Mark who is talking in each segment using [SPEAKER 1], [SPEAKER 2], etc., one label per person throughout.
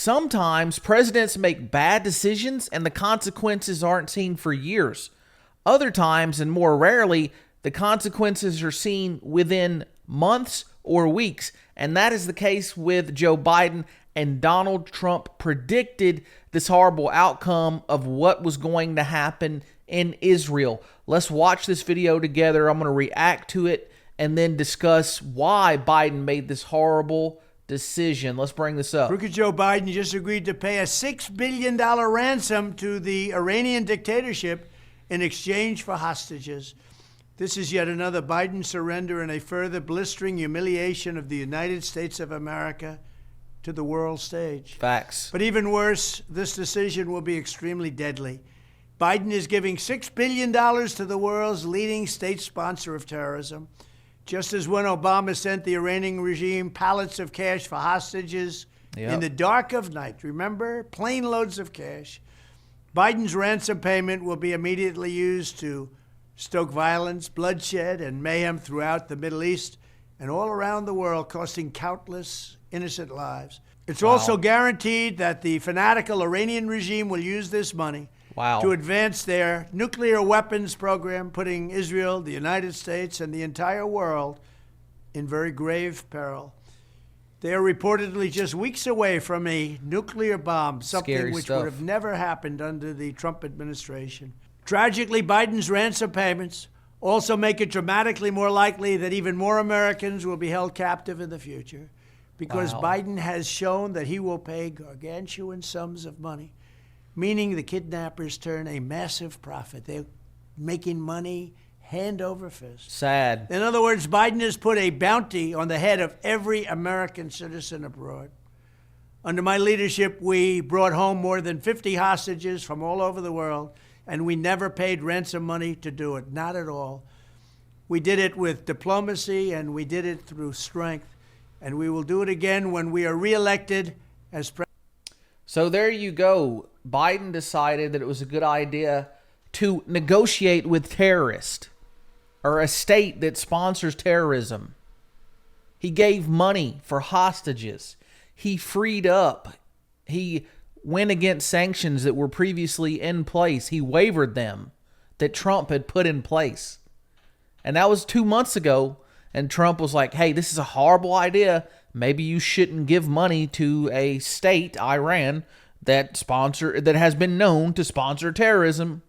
[SPEAKER 1] Sometimes presidents make bad decisions and the consequences aren't seen for years. Other times, and more rarely, the consequences are seen within months or weeks. And that is the case with Joe Biden, and Donald Trump predicted this horrible outcome of what was going to happen in Israel. Let's watch this video together. I'm going to react to it and then discuss why Biden made this horrible decision. Let's bring this up.
[SPEAKER 2] Crooked Joe Biden just agreed to pay a $6 billion ransom to the Iranian dictatorship in exchange for hostages. This is yet another Biden surrender and a further blistering humiliation of the United States of America to the world stage.
[SPEAKER 1] Facts.
[SPEAKER 2] But even worse, this decision will be extremely deadly. Biden is giving $6 billion to the world's leading state sponsor of terrorism, just as when Obama sent the Iranian regime pallets of cash for hostages in the dark of night. Remember? Plane loads of cash. Biden's ransom payment will be immediately used to stoke violence, bloodshed, and mayhem throughout the Middle East and all around the world, costing countless innocent lives. It's also guaranteed that the fanatical Iranian regime will use this money to advance their nuclear weapons program, putting Israel, the United States, and the entire world in very grave peril. They are reportedly just weeks away from a nuclear bomb, something which would have never happened under the Trump administration. Tragically, Biden's ransom payments also make it dramatically more likely that even more Americans will be held captive in the future, because Biden has shown that he will pay gargantuan sums of money, meaning the kidnappers turn a massive profit. They're making money hand over fist.
[SPEAKER 1] Sad.
[SPEAKER 2] In other words, Biden has put a bounty on the head of every American citizen abroad. Under my leadership, we brought home more than 50 hostages from all over the world, and we never paid ransom money to do it, not at all. We did it with diplomacy, and we did it through strength, and we will do it again when we are reelected as president.
[SPEAKER 1] So there you go. Biden decided that it was a good idea to negotiate with terrorists or a state that sponsors terrorism. He gave money for hostages. He freed up. He went against sanctions that were previously in place. He waived them that Trump had put in place. And that was 2 months ago. And Trump was like, hey, this is a horrible idea. Maybe you shouldn't give money to a state, Iran, that has been known to sponsor terrorism.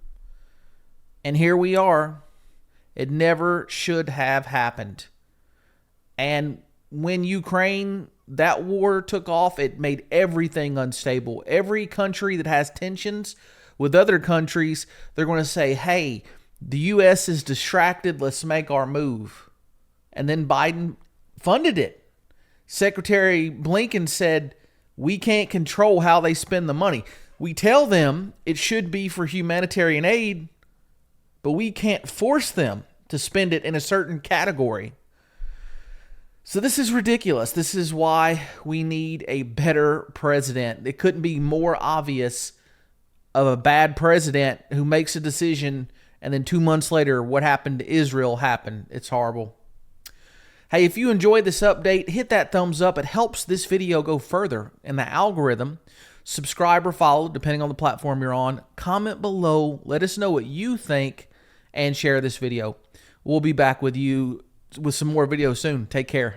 [SPEAKER 1] And here we are. It never should have happened. And when Ukraine, that war took off, it made everything unstable. Every country that has tensions with other countries, they're going to say, hey, the U.S. is distracted. Let's make our move. And then Biden funded it. Secretary Blinken said, we can't control how they spend the money. We tell them it should be for humanitarian aid, but we can't force them to spend it in a certain category. So this is ridiculous. This is why we need a better president. It couldn't be more obvious of a bad president who makes a decision and then 2 months later, what happened to Israel happened. It's horrible. Hey, if you enjoyed this update, hit that thumbs up. It helps this video go further in the algorithm. Subscribe or follow, depending on the platform you're on. Comment below. Let us know what you think and share this video. We'll be back with you with some more videos soon. Take care.